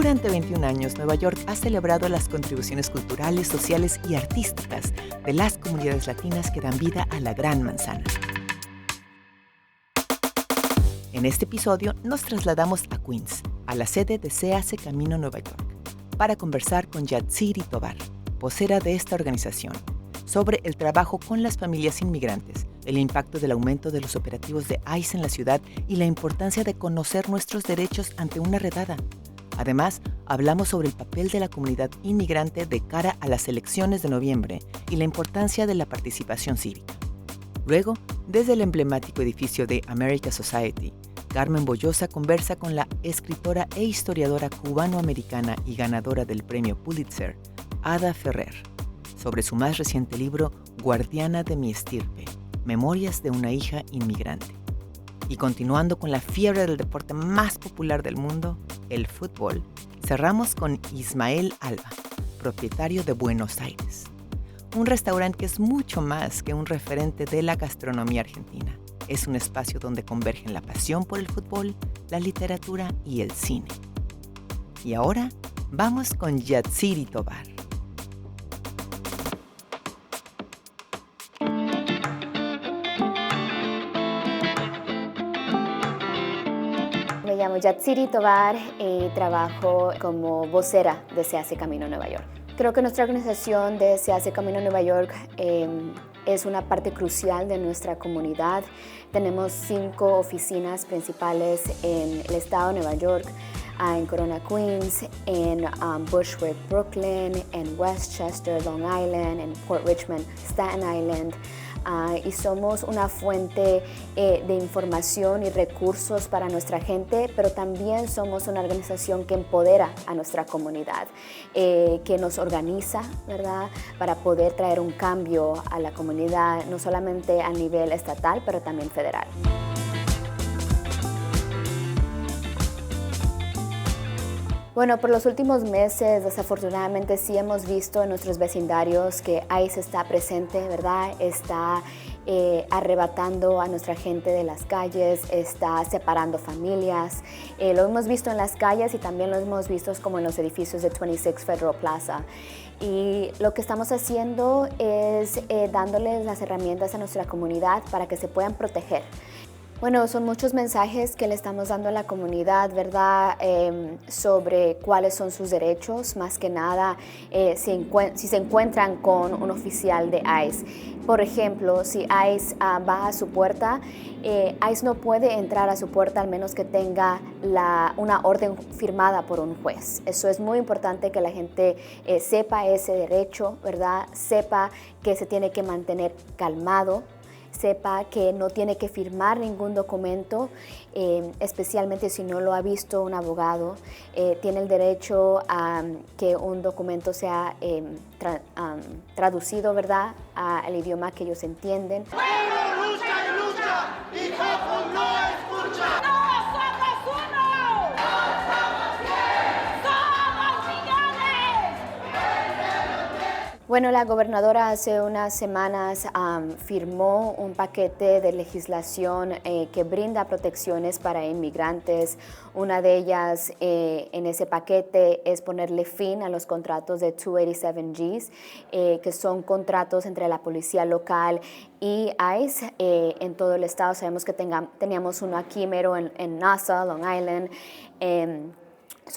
Durante 21 años, Nueva York ha celebrado las contribuciones culturales, sociales y artísticas de las comunidades latinas que dan vida a la Gran Manzana. En este episodio nos trasladamos a Queens, a la sede de Se Hace Camino Nueva York, para conversar con Yatziri Tovar, vocera de esta organización, sobre el trabajo con las familias inmigrantes, el impacto del aumento de los operativos de ICE en la ciudad y la importancia de conocer nuestros derechos ante una redada. Además, hablamos sobre el papel de la comunidad inmigrante de cara a las elecciones de noviembre y la importancia de la participación cívica. Luego, desde el emblemático edificio de America Society, Carmen Bollosa conversa con la escritora e historiadora cubano-americana y ganadora del premio Pulitzer, Ada Ferrer, sobre su más reciente libro Guardiana de mi estirpe, Memorias de una hija inmigrante. Y continuando con la fiebre del deporte más popular del mundo, el fútbol, cerramos con Ismael Alba, propietario de Buenos Aires, un restaurante que es mucho más que un referente de la gastronomía argentina. Es un espacio donde convergen la pasión por el fútbol, la literatura y el cine. Y ahora, vamos con Yatziri Tovar. Me llamo Yatziri Tovar y trabajo como vocera de Se Hace Camino Nueva York. Creo que nuestra organización de Se Hace Camino Nueva York es una parte crucial de nuestra comunidad. Tenemos 5 oficinas principales en el estado de Nueva York, en Corona, Queens, en Bushwick, Brooklyn, en Westchester, Long Island, en Port Richmond, Staten Island. Y somos una fuente de información y recursos para nuestra gente, pero también somos una organización que empodera a nuestra comunidad, que nos organiza, ¿verdad?, para poder traer un cambio a la comunidad, no solamente a nivel estatal, pero también federal. Bueno, por los últimos meses, desafortunadamente, sí hemos visto en nuestros vecindarios que ICE está presente, ¿verdad? Está arrebatando a nuestra gente de las calles, está separando familias. Lo hemos visto en las calles y también lo hemos visto como en los edificios de 26 Federal Plaza. Y lo que estamos haciendo es dándoles las herramientas a nuestra comunidad para que se puedan proteger. Bueno, son muchos mensajes que le estamos dando a la comunidad, ¿verdad?, sobre cuáles son sus derechos, más que nada si se encuentran con un oficial de ICE. Por ejemplo, si ICE va a su puerta, ICE no puede entrar a su puerta al menos que tenga una orden firmada por un juez. Eso es muy importante que la gente sepa ese derecho, ¿verdad?, sepa que se tiene que mantener calmado, sepa que no tiene que firmar ningún documento, especialmente si no lo ha visto un abogado. Tiene el derecho a que un documento sea traducido, ¿verdad?, al idioma que ellos entienden. ¡Pueblo lucha y lucha y Jopo no escucha! ¡No somos uno! ¡No somos 10! ¡Somos millones! Bueno, la gobernadora hace unas semanas firmó un paquete de legislación que brinda protecciones para inmigrantes. Una de ellas en ese paquete es ponerle fin a los contratos de 287Gs, que son contratos entre la policía local y ICE en todo el estado. Sabemos que teníamos uno aquí mero en Nassau, Long Island.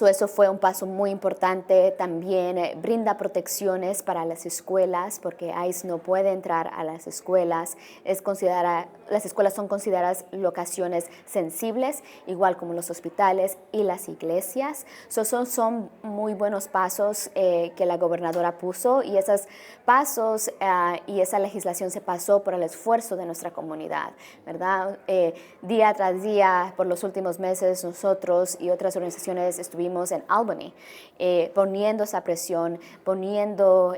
Eso fue un paso muy importante. También brinda protecciones para las escuelas, porque ICE no puede entrar a las escuelas. Las escuelas son consideradas locaciones sensibles, igual como los hospitales y las iglesias. Son muy buenos pasos que la gobernadora puso, y esos pasos y esa legislación se pasó por el esfuerzo de nuestra comunidad, ¿verdad? Día tras día, por los últimos meses, nosotros y otras organizaciones estuvimos en Albany poniendo esa presión, poniendo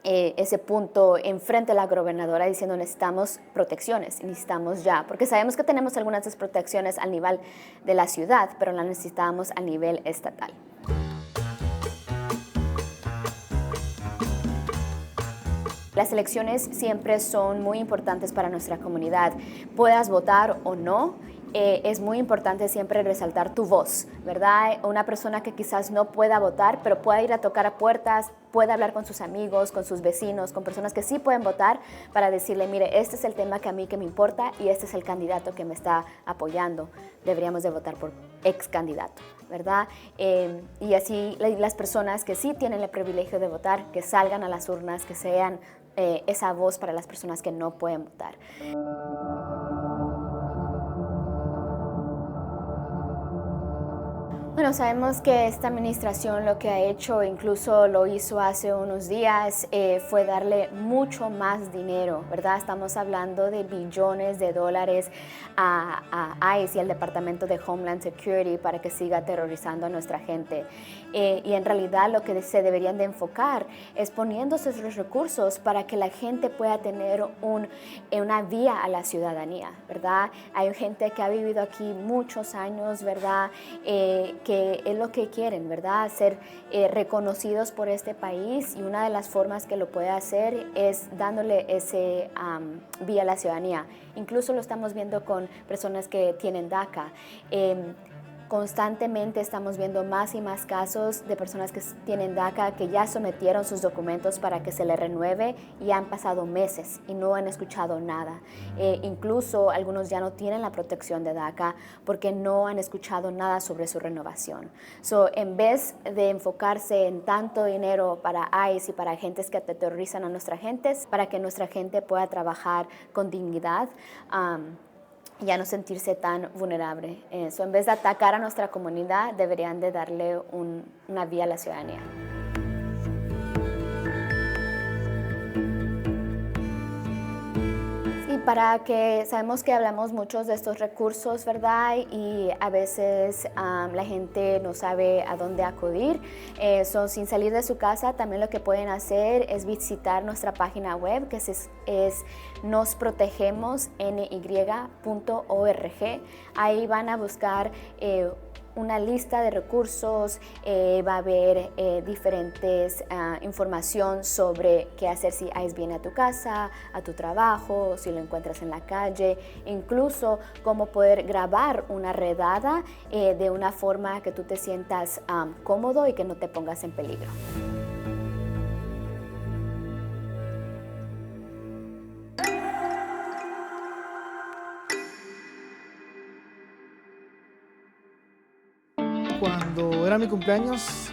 ese punto enfrente de la gobernadora diciendo necesitamos protecciones, necesitamos ya, porque sabemos que tenemos algunas desprotecciones al nivel de la ciudad, pero las necesitamos a nivel estatal. Las elecciones siempre son muy importantes para nuestra comunidad, puedas votar o no. es muy importante siempre resaltar tu voz, ¿verdad? Una persona que quizás no pueda votar, pero pueda ir a tocar a puertas, puede hablar con sus amigos, con sus vecinos, con personas que sí pueden votar para decirle, mire, este es el tema que a mí que me importa y este es el candidato que me está apoyando. Deberíamos de votar por ex candidato, ¿verdad? Y así las personas que sí tienen el privilegio de votar, que salgan a las urnas, que sean esa voz para las personas que no pueden votar. Bueno, sabemos que esta administración lo que ha hecho, incluso lo hizo hace unos días, fue darle mucho más dinero, ¿verdad? Estamos hablando de billones de dólares a ICE y al Departamento de Homeland Security para que siga aterrorizando a nuestra gente. Y en realidad lo que se deberían de enfocar es poniéndose los recursos para que la gente pueda tener una vía a la ciudadanía, ¿verdad? Hay gente que ha vivido aquí muchos años, ¿verdad? Que es lo que quieren, ¿verdad? Ser reconocidos por este país, y una de las formas que lo puede hacer es dándole ese vía a la ciudadanía. Incluso lo estamos viendo con personas que tienen DACA. Constantemente estamos viendo más y más casos de personas que tienen DACA que ya sometieron sus documentos para que se les renueve y han pasado meses y no han escuchado nada. Incluso algunos ya no tienen la protección de DACA porque no han escuchado nada sobre su renovación. En vez de enfocarse en tanto dinero para ICE y para agentes que aterrorizan a nuestra gente, para que nuestra gente pueda trabajar con dignidad, ya no sentirse tan vulnerable. En vez de atacar a nuestra comunidad, deberían de darle una vía a la ciudadanía. Y para que, sabemos que hablamos muchos de estos recursos, ¿verdad? Y a veces la gente no sabe a dónde acudir. Sin salir de su casa, también lo que pueden hacer es visitar nuestra página web, que es nosprotegemos.ny.org. Ahí van a buscar una lista de recursos, va a haber diferentes información sobre qué hacer si ICE viene a tu casa, a tu trabajo, si lo encuentras en la calle, incluso cómo poder grabar una redada de una forma que tú te sientas cómodo y que no te pongas en peligro. Cuando era mi cumpleaños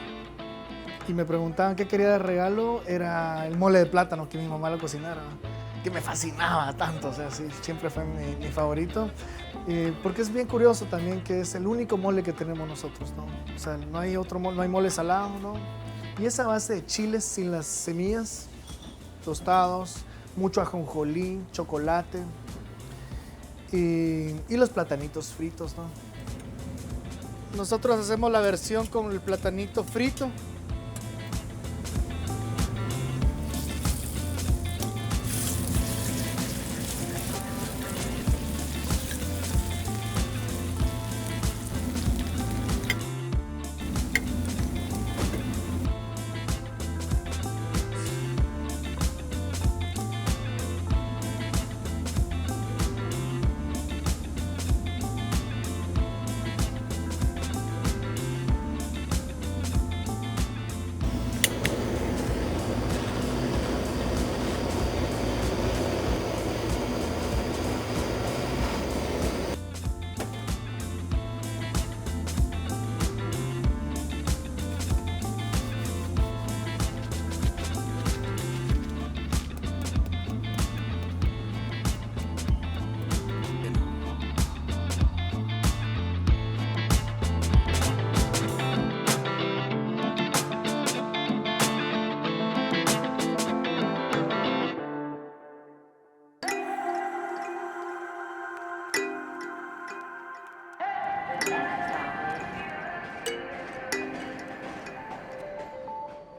y me preguntaban qué quería de regalo, era el mole de plátano que mi mamá lo cocinara, que me fascinaba tanto, o sea, sí, siempre fue mi favorito. Porque es bien curioso también que es el único mole que tenemos nosotros, ¿no? O sea, no hay otro mole, no hay mole salado, ¿no? Y esa base de chiles sin las semillas, tostados, mucho ajonjolí, chocolate y los platanitos fritos, ¿no? Nosotros hacemos la versión con el platanito frito.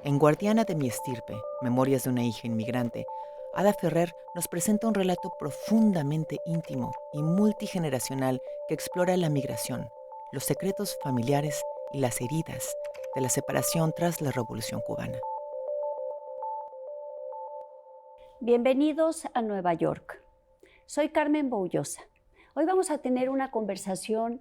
En Guardiana de mi estirpe, Memorias de una hija inmigrante, Ada Ferrer nos presenta un relato profundamente íntimo y multigeneracional que explora la migración, los secretos familiares y las heridas de la separación tras la Revolución Cubana. Bienvenidos a Nueva York. Soy Carmen Boullosa, Hoy vamos a tener una conversación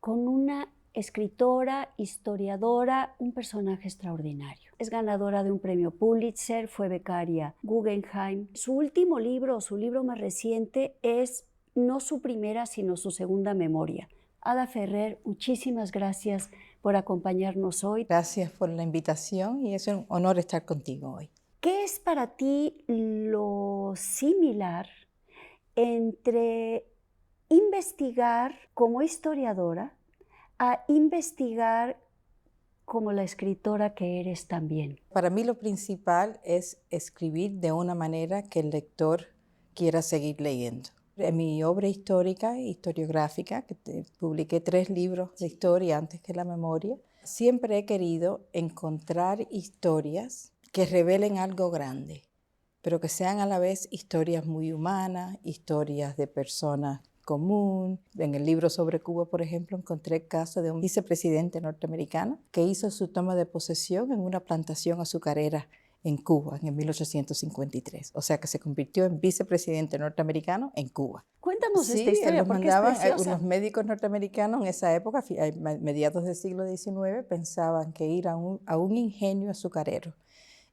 con una escritora, historiadora, un personaje extraordinario. Es ganadora de un premio Pulitzer, fue becaria Guggenheim. Su último libro, su libro más reciente, es no su primera, sino su segunda memoria. Ada Ferrer, muchísimas gracias por acompañarnos hoy. Gracias por la invitación y es un honor estar contigo hoy. ¿Qué es para ti lo similar entre investigar como historiadora a investigar como la escritora que eres también? Para mí lo principal es escribir de una manera que el lector quiera seguir leyendo. En mi obra histórica, historiográfica, que publiqué 3 libros de historia antes que la memoria, siempre he querido encontrar historias que revelen algo grande, pero que sean a la vez historias muy humanas, historias de personas común. En el libro sobre Cuba, por ejemplo, encontré el caso de un vicepresidente norteamericano que hizo su toma de posesión en una plantación azucarera en Cuba en 1853. O sea, que se convirtió en vicepresidente norteamericano en Cuba. Cuéntanos esta historia, los porque mandaban, es preciosa. Unos médicos norteamericanos en esa época, a mediados del siglo XIX, pensaban que ir a un ingenio azucarero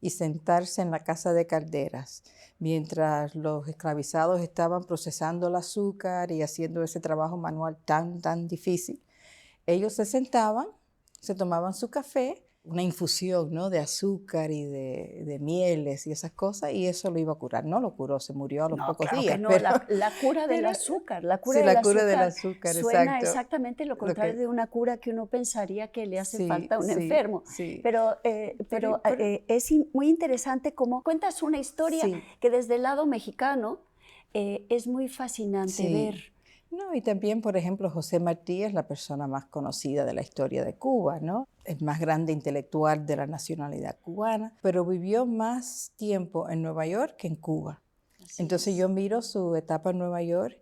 y sentarse en la casa de calderas, mientras los esclavizados estaban procesando el azúcar y haciendo ese trabajo manual tan difícil. Ellos se sentaban, se tomaban su café, una infusión, ¿no?, de azúcar y de mieles y esas cosas, y eso lo iba a curar. No lo curó, se murió a los pocos claro días. Que no, pero, la cura del azúcar, la cura, sí, del, la azúcar cura del azúcar, suena exacto. exactamente lo contrario de una cura que uno pensaría que le hace falta a un sí, enfermo. Sí. Pero es muy interesante cómo cuentas una historia que desde el lado mexicano es muy fascinante ver. No, y también, por ejemplo, José Martí es la persona más conocida de la historia de Cuba, ¿no? El más grande intelectual de la nacionalidad cubana, pero vivió más tiempo en Nueva York que en Cuba. Entonces yo miro su etapa en Nueva York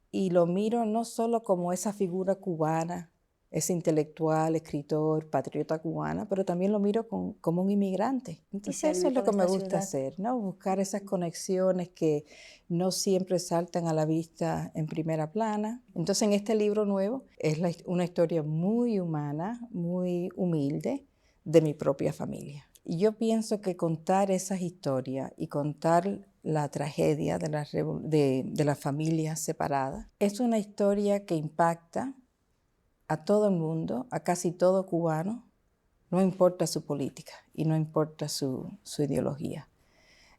y lo miro no solo como esa figura cubana, ese intelectual, escritor, patriota cubana, pero también lo miro como un inmigrante. Entonces eso es lo que me gusta hacer, ¿no? Buscar esas conexiones que no siempre saltan a la vista en primera plana. Entonces en este libro nuevo es una historia muy humana, muy humilde de mi propia familia. Y yo pienso que contar esas historias y contar la tragedia de las familias separadas es una historia que impacta a todo el mundo, a casi todo cubano, no importa su política y no importa su ideología.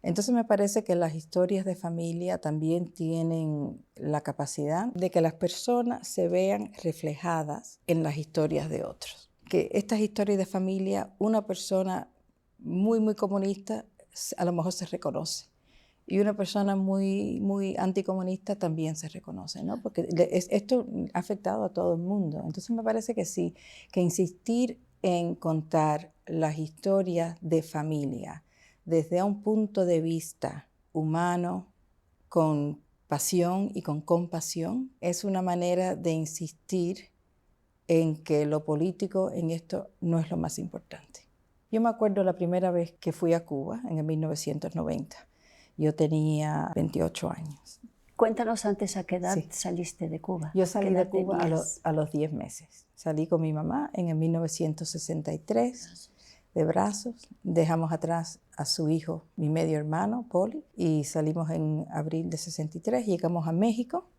Entonces me parece que las historias de familia también tienen la capacidad de que las personas se vean reflejadas en las historias de otros. Que estas historias de familia, una persona muy comunista a lo mejor se reconoce. Y una persona muy anticomunista también se reconoce, ¿no? Porque esto ha afectado a todo el mundo. Entonces me parece que sí, que insistir en contar las historias de familia desde un punto de vista humano, con pasión y con compasión, es una manera de insistir en que lo político en esto no es lo más importante. Yo me acuerdo la primera vez que fui a Cuba, en el 1990. Yo tenía 28 años. Cuéntanos antes a qué edad saliste de Cuba. Yo salí de Cuba a los 10 meses. Salí con mi mamá en el 1963 de Brazos. Dejamos atrás a su hijo, mi medio hermano, Poli, y salimos en abril de 63. Llegamos a México.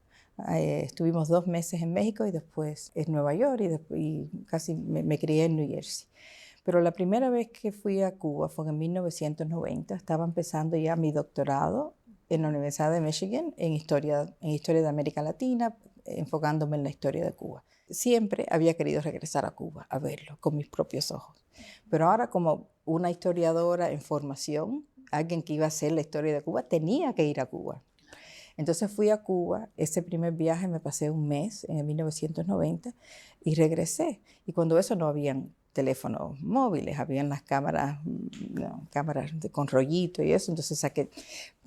Estuvimos 2 meses en México y después en Nueva York y casi me crié en New Jersey. Pero la primera vez que fui a Cuba fue en 1990. Estaba empezando ya mi doctorado en la Universidad de Michigan en historia de América Latina, enfocándome en la historia de Cuba. Siempre había querido regresar a Cuba a verlo con mis propios ojos. Pero ahora, como una historiadora en formación, alguien que iba a hacer la historia de Cuba, tenía que ir a Cuba. Entonces fui a Cuba, ese primer viaje me pasé 1 mes en el 1990 y regresé. Y cuando eso no habían teléfonos móviles, habían las cámaras con rollito y eso, entonces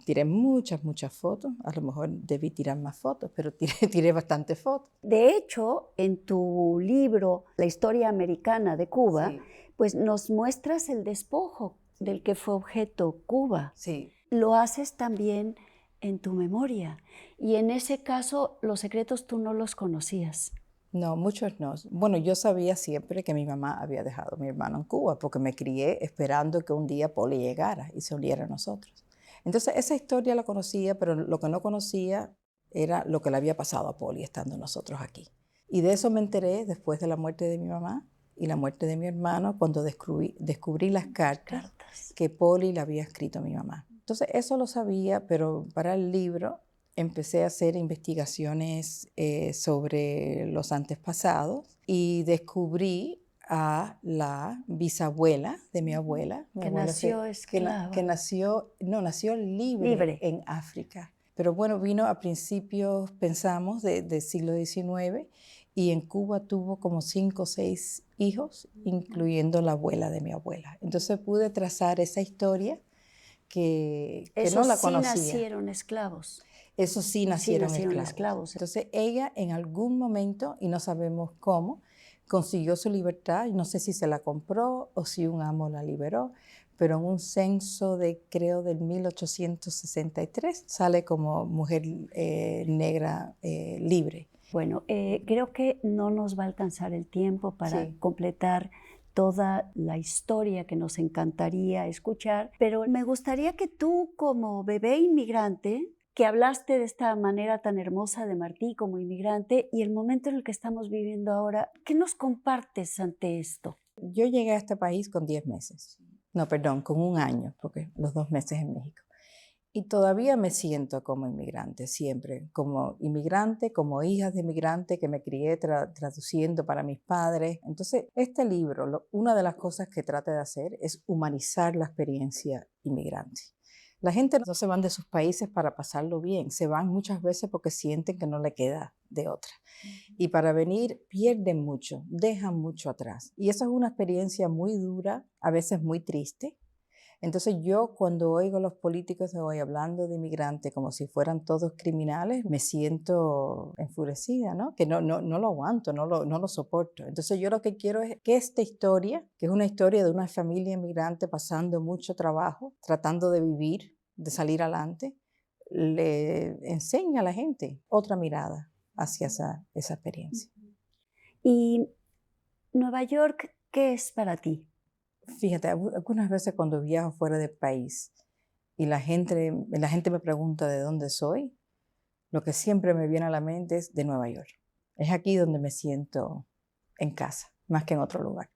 tiré muchas fotos, a lo mejor debí tirar más fotos, pero tiré bastantes fotos. De hecho, en tu libro, La historia americana de Cuba, pues nos muestras el despojo del que fue objeto Cuba. Sí. Lo haces también en tu memoria. Y en ese caso, los secretos tú no los conocías. No, muchos no. Bueno, yo sabía siempre que mi mamá había dejado a mi hermano en Cuba porque me crié esperando que un día Poli llegara y se uniera a nosotros. Entonces, esa historia la conocía, pero lo que no conocía era lo que le había pasado a Poli estando nosotros aquí. Y de eso me enteré después de la muerte de mi mamá y la muerte de mi hermano cuando descubrí las cartas que Poli le había escrito a mi mamá. Entonces, eso lo sabía, pero para el libro empecé a hacer investigaciones sobre los antepasados y descubrí a la bisabuela de mi abuela. Que nació esclava. Nació libre en África. Pero bueno, vino a principios, pensamos, del siglo XIX y en Cuba tuvo como 5 o 6 hijos, incluyendo la abuela de mi abuela. Entonces pude trazar esa historia que no la conocía. Esos sí nacieron esclavos. Esos sí nacieron esclavos. Entonces ella en algún momento, y no sabemos cómo, consiguió su libertad. No sé si se la compró o si un amo la liberó, pero en un censo creo del 1863 sale como mujer negra libre. Bueno, creo que no nos va a alcanzar el tiempo para completar toda la historia que nos encantaría escuchar, pero me gustaría que tú, como bebé inmigrante, que hablaste de esta manera tan hermosa de Martí como inmigrante y el momento en el que estamos viviendo ahora, ¿qué nos compartes ante esto? Yo llegué a este país con 10 meses. No, perdón, con 1 año, porque los 2 meses en México. Y todavía me siento como inmigrante, siempre, como inmigrante, como hija de inmigrante que me crié traduciendo para mis padres. Entonces, este libro, una de las cosas que trata de hacer es humanizar la experiencia inmigrante. La gente no se van de sus países para pasarlo bien, se van muchas veces porque sienten que no le queda de otra. Y para venir pierden mucho, dejan mucho atrás. Y esa es una experiencia muy dura, a veces muy triste. Entonces yo cuando oigo a los políticos de hoy hablando de inmigrantes como si fueran todos criminales, me siento enfurecida, ¿no? Que no lo aguanto, no lo soporto. Entonces yo lo que quiero es que esta historia, que es una historia de una familia inmigrante pasando mucho trabajo, tratando de vivir, de salir adelante, le enseñe a la gente otra mirada hacia esa experiencia. ¿Y Nueva York qué es para ti? Fíjate, algunas veces cuando viajo fuera del país y la gente me pregunta de dónde soy, lo que siempre me viene a la mente es de Nueva York. Es aquí donde me siento en casa, más que en otro lugar.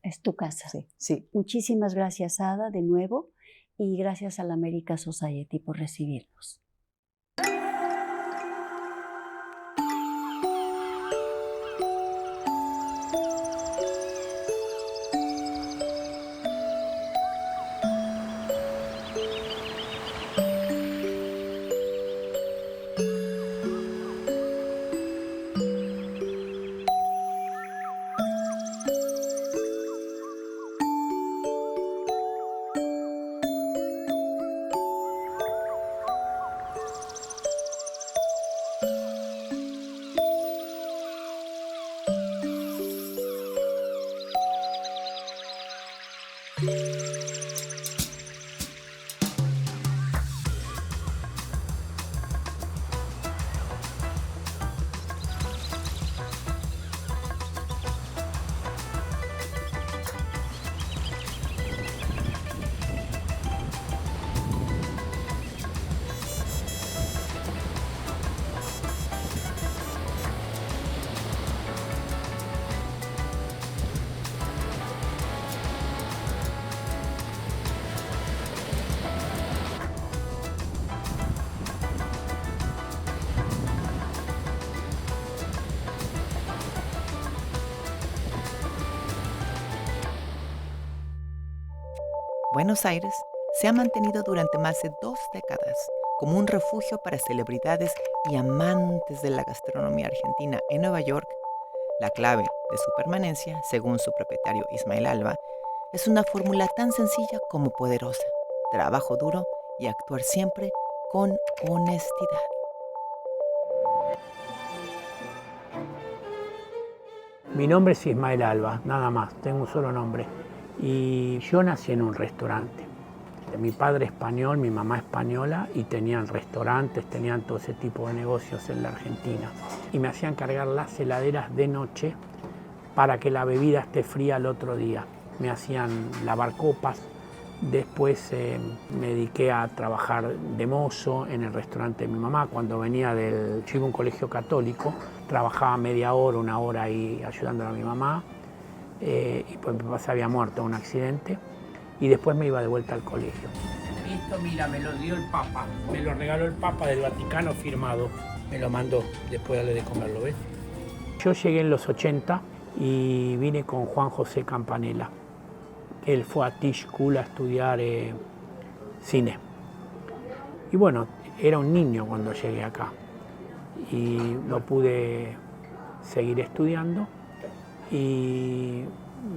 Es tu casa. Sí. Muchísimas gracias, Ada, de nuevo, y gracias a la America Society por recibirnos. Buenos Aires se ha mantenido durante más de 2 décadas como un refugio para celebridades y amantes de la gastronomía argentina. En Nueva York, la clave de su permanencia, según su propietario Ismael Alba, es una fórmula tan sencilla como poderosa: trabajo duro y actuar siempre con honestidad. Mi nombre es Ismael Alba, nada más, tengo un solo nombre. Y yo nací en un restaurante. Mi padre español, mi mamá española, y tenían restaurantes, tenían todo ese tipo de negocios en la Argentina. Y me hacían cargar las heladeras de noche para que la bebida esté fría al otro día. Me hacían lavar copas. Después me dediqué a trabajar de mozo en el restaurante de mi mamá. Cuando venía yo iba a un colegio católico, trabajaba media hora, una hora ahí ayudando a mi mamá. Y pues mi papá se había muerto en un accidente. Y después me iba de vuelta al colegio. Esto, mira, me lo dio el Papa. Me lo regaló el Papa del Vaticano firmado. Me lo mandó después de darle de comer, ¿lo ves? Yo llegué en los 80 y vine con Juan José Campanella. Él fue a Tisch School a estudiar cine. Y bueno, era un niño cuando llegué acá. Y no pude seguir estudiando. Y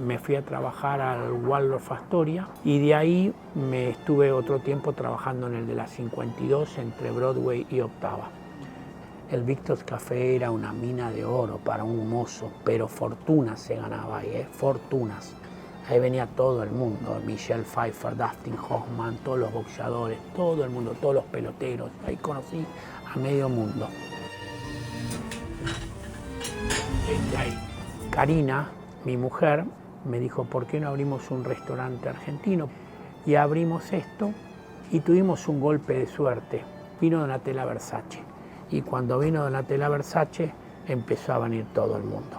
me fui a trabajar al Waldorf Astoria. Y de ahí me estuve otro tiempo trabajando en el de la 52 entre Broadway y Octava. El Victor's Café era una mina de oro para un mozo, pero fortunas se ganaba ahí, fortunas. Ahí venía todo el mundo, Michelle Pfeiffer, Dustin Hoffman, todos los boxeadores, todo el mundo, todos los peloteros. Ahí conocí a medio mundo. Karina, mi mujer, me dijo, ¿por qué no abrimos un restaurante argentino? Y abrimos esto y tuvimos un golpe de suerte. Vino Donatella Versace. Y cuando vino Donatella Versace, empezó a venir todo el mundo.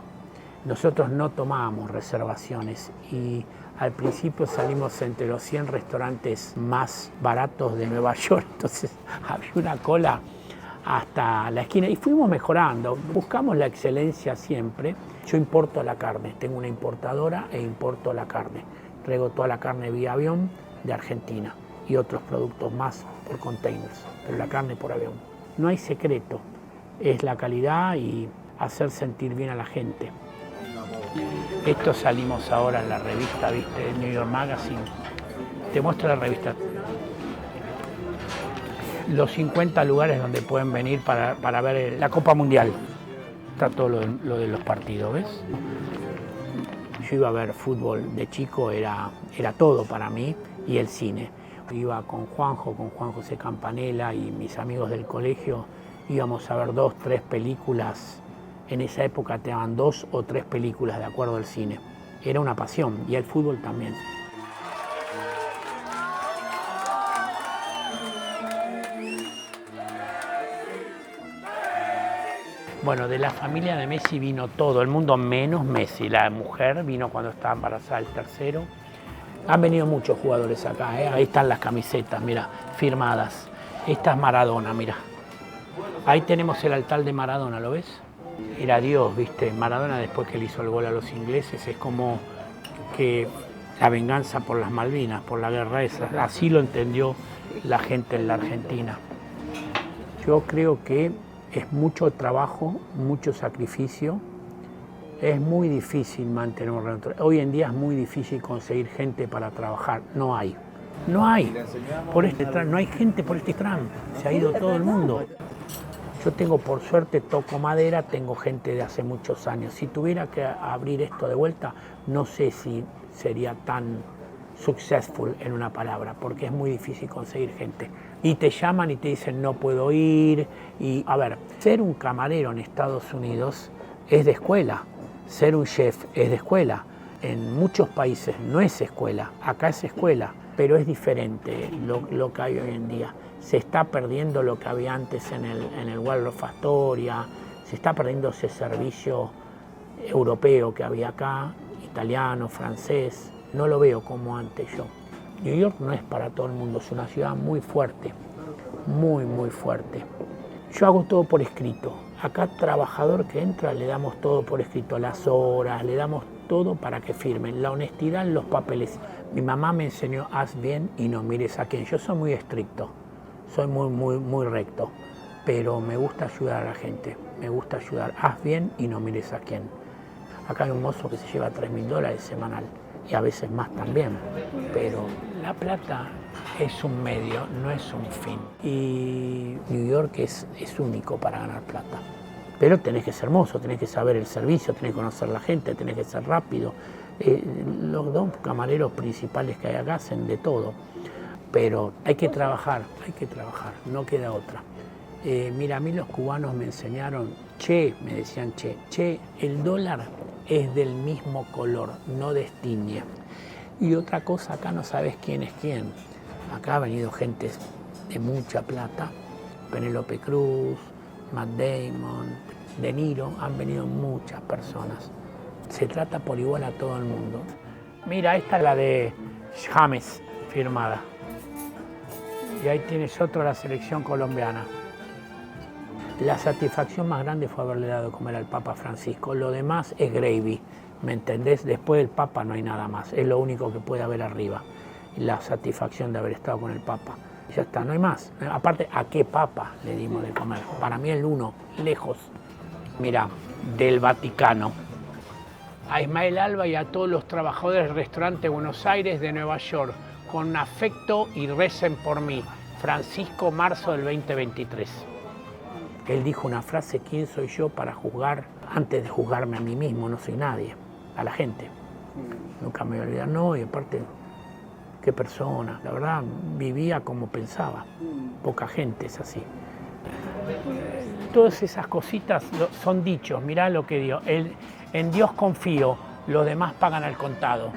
Nosotros no tomábamos reservaciones y al principio salimos entre los 100 restaurantes más baratos de Nueva York, entonces había una cola hasta la esquina y fuimos mejorando, buscamos la excelencia siempre. Yo importo la carne, tengo una importadora e importo la carne, traigo toda la carne vía avión de Argentina y otros productos más por containers, pero la carne por avión. No hay secreto, es la calidad y hacer sentir bien a la gente. Esto salimos ahora en la revista, ¿viste? New York Magazine. Te muestro la revista. Los 50 lugares donde pueden venir para ver la Copa Mundial. Está todo lo de los partidos, ¿ves? Yo iba a ver fútbol de chico, era todo para mí, y el cine. Iba con Juan José Campanella y mis amigos del colegio, íbamos a ver 2, 3 películas. En esa época te daban 2 o 3 películas de acuerdo al cine. Era una pasión, y el fútbol también. Bueno, de la familia de Messi vino todo el mundo, menos Messi. La mujer vino cuando estaba embarazada el tercero. Han venido muchos jugadores acá, ¿eh? Ahí están las camisetas, mira, firmadas. Esta es Maradona, mira. Ahí tenemos el altar de Maradona, ¿lo ves? Era Dios, ¿viste? Maradona, después que le hizo el gol a los ingleses, es como que la venganza por las Malvinas, por la guerra esa. Así lo entendió la gente en la Argentina. Yo creo que es mucho trabajo, mucho sacrificio. Es muy difícil mantener un restaurante. Hoy en día es muy difícil conseguir gente para trabajar. No hay. No hay. No hay gente por este tram. Se ha ido todo el mundo. Yo tengo, por suerte, toco madera, tengo gente de hace muchos años. Si tuviera que abrir esto de vuelta, no sé si sería tan successful en una palabra, porque es muy difícil conseguir gente. Y te llaman y te dicen no puedo ir. Y a ver, ser un camarero en Estados Unidos es de escuela, ser un chef es de escuela. En muchos países no es escuela, acá es escuela, pero es diferente lo que hay hoy en día. Se está perdiendo lo que había antes en el Waldorf Astoria, se está perdiendo ese servicio europeo que había acá, italiano, francés. No lo veo como antes yo. New York no es para todo el mundo, es una ciudad muy fuerte, muy, muy fuerte. Yo hago todo por escrito. Acá, trabajador que entra, le damos todo por escrito, las horas, le damos todo para que firmen. La honestidad en los papeles. Mi mamá me enseñó, haz bien y no mires a quién. Yo soy muy estricto, soy muy, muy, muy recto, pero me gusta ayudar a la gente, me gusta ayudar. Haz bien y no mires a quién. Acá hay un mozo que se lleva $3.000 semanal. Y a veces más también, pero la plata es un medio, no es un fin. Y New York es único para ganar plata. Pero tenés que ser mozo, tenés que saber el servicio, tenés que conocer la gente, tenés que ser rápido. Los 2 camareros principales que hay acá hacen de todo. pero hay que trabajar, no queda otra. Mira, a mí los cubanos me enseñaron, me decían, el dólar es del mismo color, no destiñe. Y otra cosa, acá no sabes quién es quién. Acá ha venido gente de mucha plata, Penélope Cruz, Matt Damon, De Niro, han venido muchas personas. Se trata por igual a todo el mundo. Mira, esta es la de James, firmada. Y ahí tienes otro de la selección colombiana. La satisfacción más grande fue haberle dado de comer al Papa Francisco. Lo demás es gravy, ¿me entendés? Después del Papa no hay nada más. Es lo único que puede haber arriba. La satisfacción de haber estado con el Papa. Ya está, no hay más. Aparte, ¿a qué Papa le dimos de comer? Para mí el uno, lejos. Mira, del Vaticano. A Ismael Alba y a todos los trabajadores del restaurante Buenos Aires de Nueva York. Con afecto y recen por mí. Francisco, marzo del 2023. Él dijo una frase, ¿quién soy yo para juzgar? Antes de juzgarme a mí mismo, no soy nadie, a la gente. Nunca me voy a olvidar, no, y aparte, qué persona. La verdad, vivía como pensaba. Poca gente es así. Todas esas cositas son dichos, mirá lo que dio. En Dios confío, los demás pagan al contado.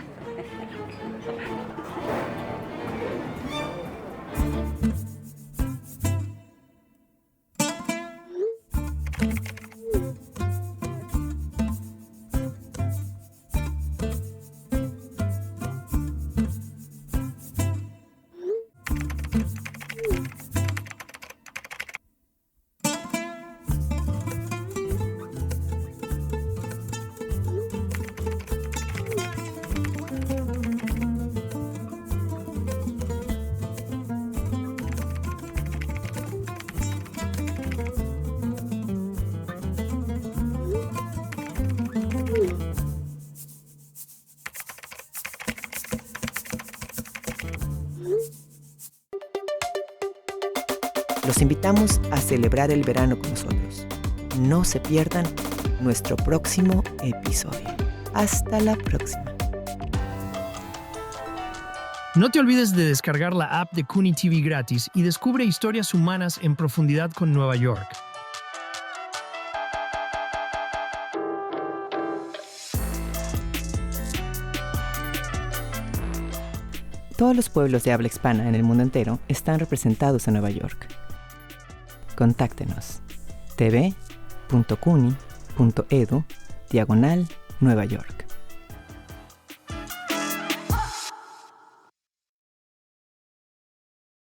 Los invitamos a celebrar el verano con nosotros. No se pierdan nuestro próximo episodio. Hasta la próxima. No te olvides de descargar la app de Kuni TV gratis y descubre historias humanas en profundidad con Nueva York. Todos los pueblos de habla hispana en el mundo entero están representados en Nueva York. Contáctenos tv.cuni.edu/Nueva York.